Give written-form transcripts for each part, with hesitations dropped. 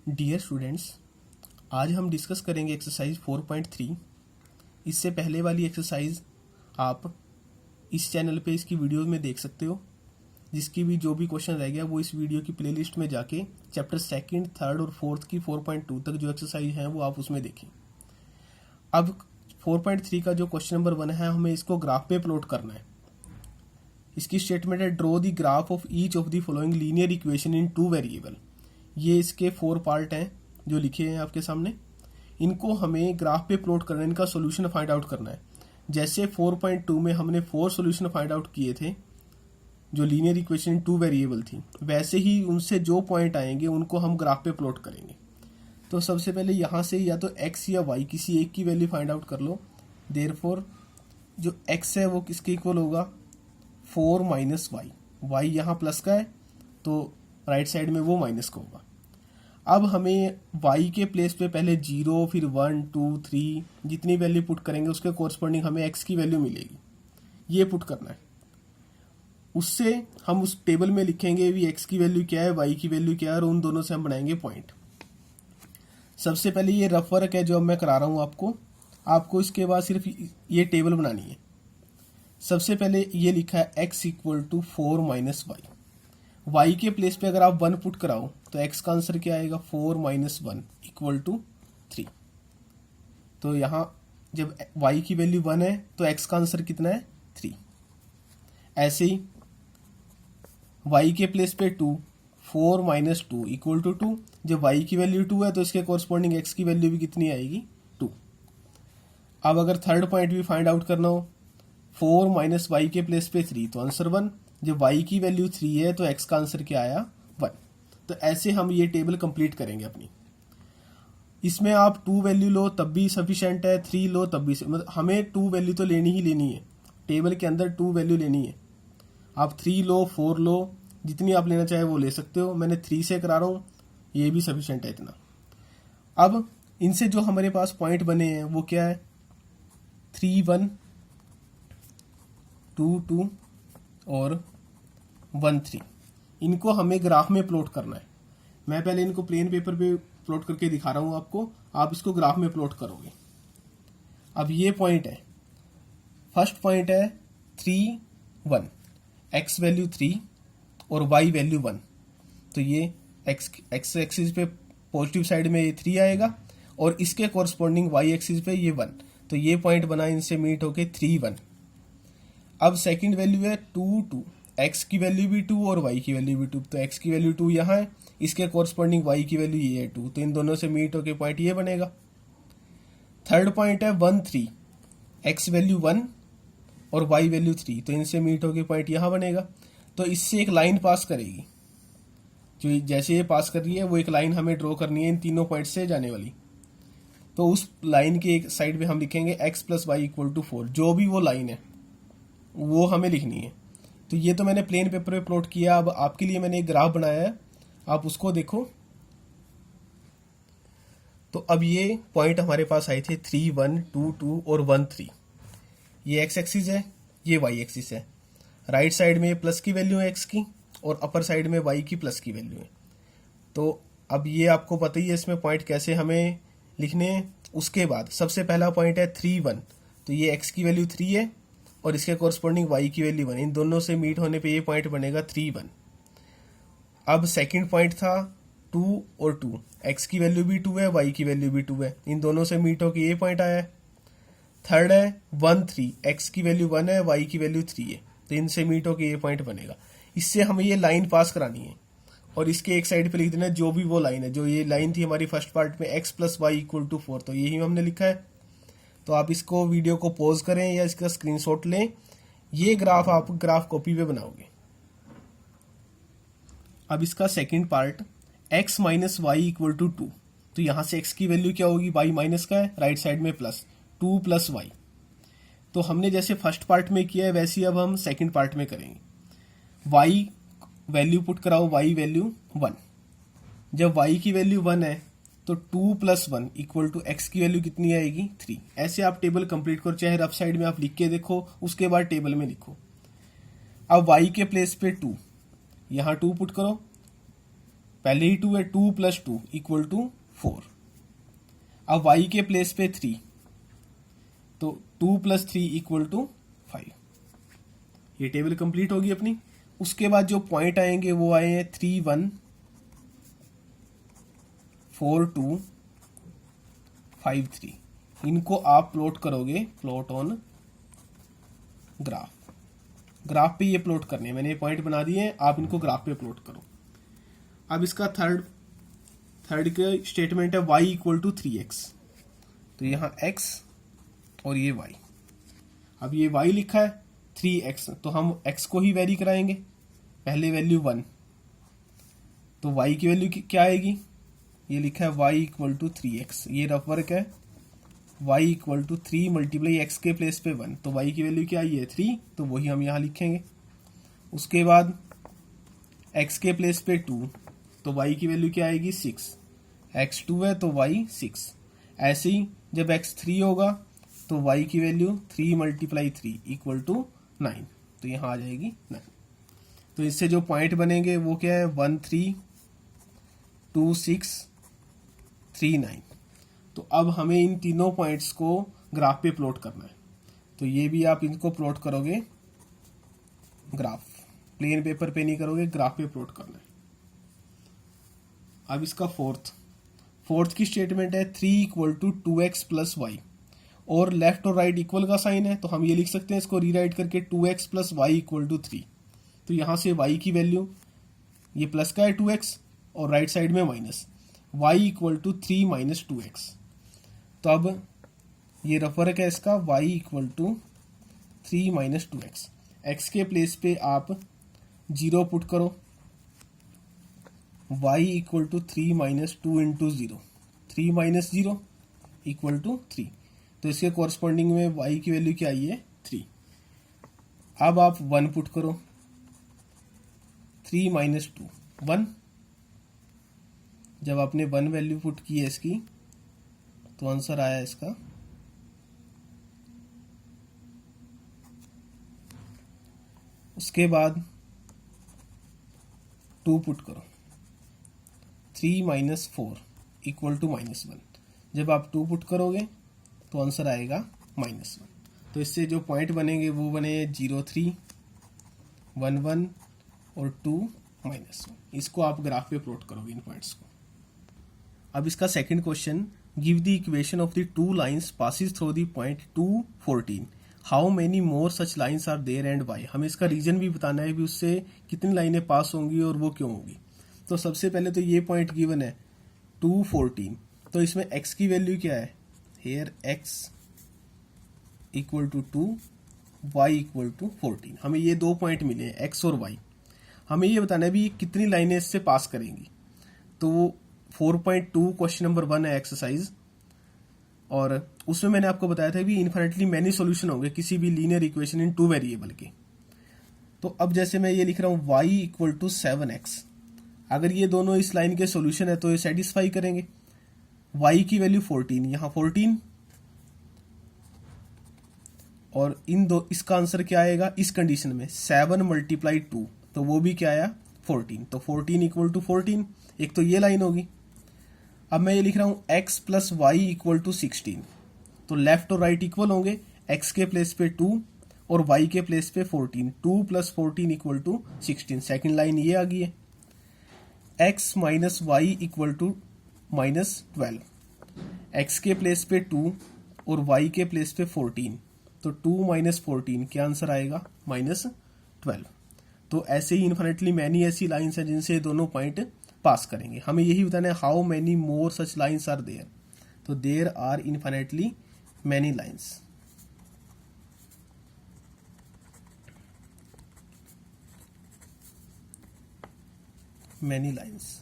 Dear students, आज हम discuss करेंगे एक्सरसाइज 4.3। इससे पहले वाली एक्सरसाइज आप इस चैनल पे इसकी वीडियो में देख सकते हो। जिसकी भी जो भी क्वेश्चन रह गया वो इस वीडियो की प्लेलिस्ट में जाके चैप्टर 2, 3 और 4 की 4.2 तक जो एक्सरसाइज है वो आप उसमें देखें। अब 4.3 का जो क्वेश्चन नंबर 1 है, हमें इसको ग्राफ पे प्लॉट करना है। इसकी स्टेटमेंट है, draw the graph of each of the following linear equation in 2 variable. ये इसके 4 पार्ट हैं जो लिखे हैं आपके सामने। इनको हमें ग्राफ पे प्लॉट करना है, इनका सॉल्यूशन फाइंड आउट करना है। जैसे 4.2 में हमने 4 सॉल्यूशन फाइंड आउट किए थे जो लीनियर इक्वेशन इन 2 वेरिएबल थी, वैसे ही उनसे जो पॉइंट आएंगे उनको हम ग्राफ पे प्लॉट करेंगे। तो सबसे पहले यहाँ से या तो x या y किसी एक की वैल्यू फाइंड आउट कर लो। देयरफॉर जो x है वो किसके इक्वल होगा, 4 माइनस वाई। वाई यहाँ प्लस का है तो राइट साइड में वो माइनस का होगा। अब हमें y के प्लेस पे पहले 0, फिर 1, 2, 3 जितनी वैल्यू पुट करेंगे उसके कोरस्पॉन्डिंग हमें x की वैल्यू मिलेगी। ये पुट करना है। उससे हम उस टेबल में लिखेंगे भी x की वैल्यू क्या है, y की वैल्यू क्या है, और उन दोनों से हम बनाएंगे पॉइंट। सबसे पहले ये रफ वर्क है जो अब मैं करा रहा हूँ आपको इसके बाद सिर्फ ये टेबल बनानी है। सबसे पहले ये लिखा है x equal to 4 minus Y. y के प्लेस पे अगर आप 1 पुट कराओ तो x का आंसर क्या आएगा, 4 माइनस 1 इक्वल टू 3। तो यहाँ जब y की वैल्यू 1 है तो x का आंसर कितना है, 3। ऐसे ही y के प्लेस पे 2, 4 माइनस 2 इक्वल टू 2। जब y की वैल्यू 2 है तो इसके कोरस्पॉन्डिंग x की वैल्यू भी कितनी आएगी, 2। अब अगर थर्ड पॉइंट भी फाइंड आउट करना हो, 4 माइनस वाई के प्लेस पे 3 तो आंसर 1। जब y की वैल्यू 3 है तो x का आंसर क्या आया, 1। तो ऐसे हम ये टेबल कंप्लीट करेंगे अपनी। इसमें आप 2 वैल्यू लो तब भी सफिशिएंट है, 3 लो तब भी मतलब हमें 2 वैल्यू तो लेनी ही लेनी है। टेबल के अंदर 2 वैल्यू लेनी है। आप 3 लो, 4 लो, जितनी आप लेना चाहे वो ले सकते हो। मैंने 3 से करा रहा हूँ, ये भी सफिशिएंट है इतना। अब इनसे जो हमारे पास पॉइंट बने हैं वो क्या है, 3, 1, 2, 2 और 1, 3। इनको हमें ग्राफ में प्लॉट करना है। मैं पहले इनको प्लेन पेपर पे प्लॉट करके दिखा रहा हूं आपको, आप इसको ग्राफ में प्लॉट करोगे। अब ये पॉइंट है, फर्स्ट पॉइंट है 3, 1, x वैल्यू 3 और y वैल्यू 1। तो ये x एक्सिस पे पॉजिटिव साइड में ये 3 आएगा और इसके कोरस्पॉन्डिंग y एक्सिस पे ये 1। तो ये पॉइंट बना, इनसे मीट होके 3, 1। अब सेकंड वैल्यू है 2, 2। x की वैल्यू भी 2 और y की वैल्यू भी 2। तो x की वैल्यू 2 यहाँ है, इसके कोरस्पॉन्डिंग y की वैल्यू ये है 2। तो इन दोनों से मीट होके पॉइंट ये बनेगा। थर्ड पॉइंट है 1, 3। x वैल्यू 1 और y वैल्यू 3। तो इनसे मीट होके पॉइंट यहाँ बनेगा। तो इससे एक लाइन पास करेगी, जो जैसे ये पास कर रही है वो एक लाइन हमें ड्रॉ करनी है इन तीनों पॉइंट से जाने वाली। तो उस लाइन के एक साइड में हम लिखेंगे x plus Y equal to 4। जो भी वो लाइन है वो हमें लिखनी है। तो ये तो मैंने प्लेन पेपर पे प्लॉट किया। अब आपके लिए मैंने एक ग्राफ बनाया है, आप उसको देखो। तो अब ये पॉइंट हमारे पास आए थे 3, 1, 2, 2 और 1, 3। ये x एक्सिस है, ये y एक्सिस है। राइट साइड में प्लस की वैल्यू है x की और अपर साइड में y की प्लस की वैल्यू है। तो अब ये आपको पता ही है इसमें पॉइंट कैसे हमें लिखने हैं। उसके बाद सबसे पहला पॉइंट है 3, 1। तो ये x की वैल्यू 3 है और इसके कोरस्पॉन्डिंग y की वैल्यू 1। इन दोनों से मीट होने पे ये पॉइंट बनेगा 3, 1। अब सेकंड पॉइंट था 2 और 2। x की वैल्यू भी 2 है, y की वैल्यू भी 2 है। इन दोनों से मीट होकर ये पॉइंट आया है। थर्ड है 1, 3। x की वैल्यू 1 है, y की वैल्यू 3 है। तो इनसे मीट होकर ये पॉइंट बनेगा। इससे हमें ये लाइन पास करानी है और इसके एक साइड पे लिख देना जो भी वो लाइन है। जो ये लाइन थी हमारी फर्स्ट पार्ट में, x plus Y equal to 4। तो यही हमने लिखा है। तो आप इसको वीडियो को पॉज करें या इसका स्क्रीनशॉट लें। ये ग्राफ आप ग्राफ कॉपी पे बनाओगे। अब इसका second part, x minus Y equal to 2। तो यहां से x की वैल्यू क्या होगी, y माइनस का है, राइट साइड में प्लस 2 प्लस वाई। तो हमने जैसे फर्स्ट पार्ट में किया है वैसे ही अब हम सेकंड पार्ट में करेंगे। y वैल्यू पुट कराओ, y वैल्यू 1। जब y की वैल्यू 1 है तो 2 प्लस 1 इक्वल टू x की वैल्यू कितनी आएगी, 3। ऐसे आप टेबल कंप्लीट करो, चाहे रफ साइड में आप लिख के देखो, उसके बाद टेबल में लिखो। अब y के प्लेस पे 2, यहाँ 2 पुट करो, पहले ही 2 है, 2 + 2 = 4। अब y के प्लेस पे 3, तो 2 + 3 = 5। ये टेबल कंप्लीट होगी अपनी। उसके बाद जो पॉइंट आएंगे वो आए हैं 3 1 4 2 5 3। इनको आप प्लॉट करोगे, प्लॉट ऑन ग्राफ। ग्राफ पे ये प्लॉट करने हैं, मैंने ये पॉइंट बना दिए हैं, आप इनको ग्राफ पे प्लॉट करो। अब इसका थर्ड का स्टेटमेंट है y = 3x। तो यहाँ x और ये y। अब ये y लिखा है 3x, तो हम x को ही वेरी कराएंगे। पहले वैल्यू 1, तो y की वैल्यू क्या आएगी? ये लिखा है y = 3x। ये रफ वर्क है। y = 3 × x के प्लेस पे 1, तो y की वैल्यू क्या आई है 3, तो वही हम यहाँ लिखेंगे। उसके बाद x के प्लेस पे 2, तो y की वैल्यू क्या आएगी 6। x 2 है तो y 6। ऐसे ही जब x 3 होगा तो y की वैल्यू 3 × 3 = 9, तो यहाँ आ जाएगी 9। तो इससे जो पॉइंट बनेंगे वो क्या है 1 3 2 6 3 9। तो अब हमें इन तीनों पॉइंट्स को ग्राफ पे प्लॉट करना है। तो ये भी आप इनको प्लॉट करोगे ग्राफ, प्लेन पेपर पे नहीं करोगे, ग्राफ पे प्लॉट करना है। अब इसका फोर्थ की स्टेटमेंट है 3 = 2x + y, और लेफ्ट और राइट इक्वल का साइन है, तो हम ये लिख सकते हैं इसको रीराइट करके 2x + y = 3। तो यहाँ से y की वैल्यू, ये प्लस का है 2x और राइट साइड में माइनस, y = 3 - 2x। तो अब ये रफ वर्क है इसका, y = 3 - 2x। x के प्लेस पे आप 0 पुट करो, y = 3 - 2 × 0, 3 - 0 = 3। तो इसके कॉरस्पॉन्डिंग में y की वैल्यू क्या आई है 3। अब आप 1 पुट करो, 3 - 2 1। जब आपने 1 वैल्यू पुट की है इसकी, तो आंसर आया इसका। उसके बाद 2 पुट करो, 3 - 4 = -1। जब आप 2 पुट करोगे तो आंसर आएगा -1। तो इससे जो पॉइंट बनेंगे वो बने 0 3 1 1 और 2 -1। इसको आप ग्राफ पे प्लॉट करोगे इन पॉइंट्स को। अब इसका second question, give the equation of the 2 lines passes through the point 2 14। How many more such lines are there and why. हमें इसका रीजन भी बताना है कि उससे कितनी लाइनें पास होंगी और वो क्यों होंगी। तो सबसे पहले तो ये पॉइंट गिवन है 2 14, तो इसमें x की वैल्यू क्या है, हेयर x = 2, y = 14। हमें ये 2 पॉइंट मिले हैं x और y। हमें ये बताना है भी कितनी लाइनें इससे पास करेंगी। तो 4.2 क्वेश्चन नंबर 1 है एक्सरसाइज, और उसमें मैंने आपको बताया था भी इन्फिनिटली मैनी सॉल्यूशन होंगे किसी भी लीनियर इक्वेशन इन 2 वेरिएबल के। तो अब जैसे मैं ये लिख रहा हूँ y = 7x, अगर ये दोनों इस लाइन के सॉल्यूशन है तो ये सेटिस्फाई करेंगे। y की वैल्यू 14, यहाँ 14, और इन दो, इसका आंसर क्या आएगा इस कंडीशन में 7 × 2, तो वो भी क्या आया 14। तो 14 = 14, एक तो ये लाइन होगी। अब मैं ये लिख रहा हूँ x + y = 16, तो लेफ्ट और राइट इक्वल होंगे, x के प्लेस पे 2 और y के प्लेस पे 14, 2 + 14 = 16। सेकेंड लाइन ये आ गई है। x - y = -12, x के प्लेस पे 2 और y के प्लेस पे 14, तो 2 - 14 क्या आंसर आएगा -12। तो ऐसे ही इन्फिनिटली मैनी ऐसी लाइन्स हैं जिनसे दोनों पॉइंट पास करेंगे। हमें यही बताना है how many more such lines are there. तो there are infinitely many lines. Many lines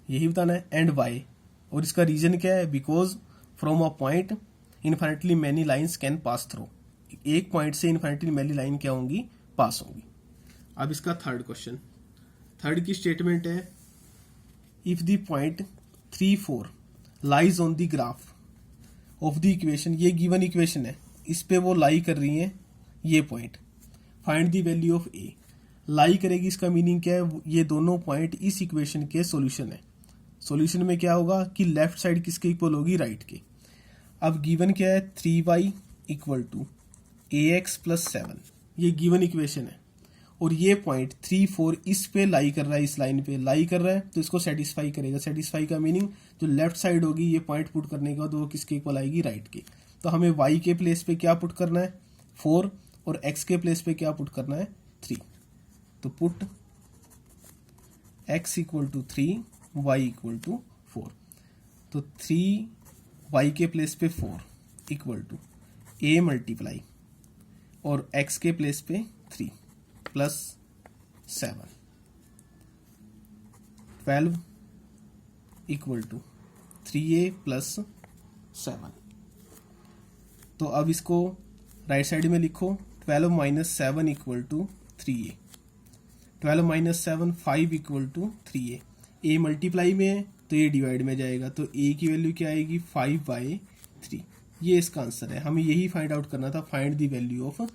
यही बताना है, एंड वाई। और इसका रीजन क्या है, because from a point infinitely many lines can pass through. एक पॉइंट से इन्फिनिटली मैनी लाइन क्या होंगी, पास होंगी। अब इसका थर्ड क्वेश्चन, थर्ड की स्टेटमेंट है if the point 3 4 lies on the graph of the equation. ये गिवन इक्वेशन है, इस पे वो लाई कर रही है ये point, find the value of a. Lie करेगी इसका मीनिंग क्या है, ये दोनों पॉइंट इस इक्वेशन के सॉल्यूशन है। सॉल्यूशन में क्या होगा कि लेफ्ट साइड किसके इक्वल होगी, राइट के। अब गिवन क्या है, 3y equal to ax plus 7, ये गिवन इक्वेशन है और ये पॉइंट 3, 4 इस पे लाई कर रहा है, इस लाइन पे लाई कर रहा है, तो इसको सेटिस्फाई करेगा। सेटिस्फाई का मीनिंग जो लेफ्ट साइड होगी ये पॉइंट पुट करने के बाद वो किसके इक्वल आएगी, राइट के। तो हमें y के प्लेस पे क्या पुट करना है, 4, और x के प्लेस पे क्या पुट करना है, 3। तो put x equal to 3, y equal to 4। तो 3y के प्लेस पे 4 इक्वल टू a मल्टीप्लाई और x के प्लेस पे 3 plus 7, 12 equal to 3a plus 7। तो अब इसको राइट साइड में लिखो, 12 minus 7 equal to 3a, 12 minus 7 5 equal to 3a। a multiply में है तो ये डिवाइड में जाएगा, तो a की वैल्यू क्या आएगी, 5/3। ये इसका आंसर है, हमें यही फाइंड आउट करना था, find the value of a।